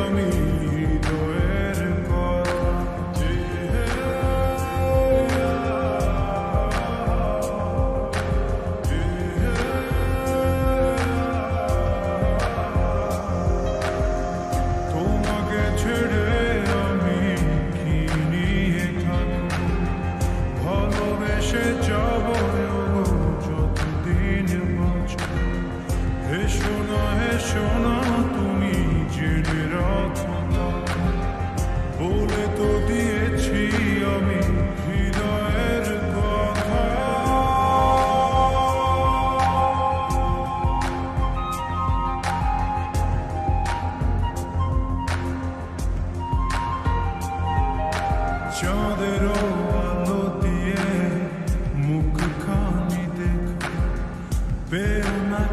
আমি হৃদয়ের কথা। তোমাকে ছেড়ে আমি কি নিয়ে থাকব, ভালোবেসে যাব যতদিন বাঁচব। হেসো না তুমি জেনে রাখো না, বলে তো দিয়েছি আমি হৃদয়ের কথা। চাঁদের আলো দিয়ে মুখখানি দেখো, পেও না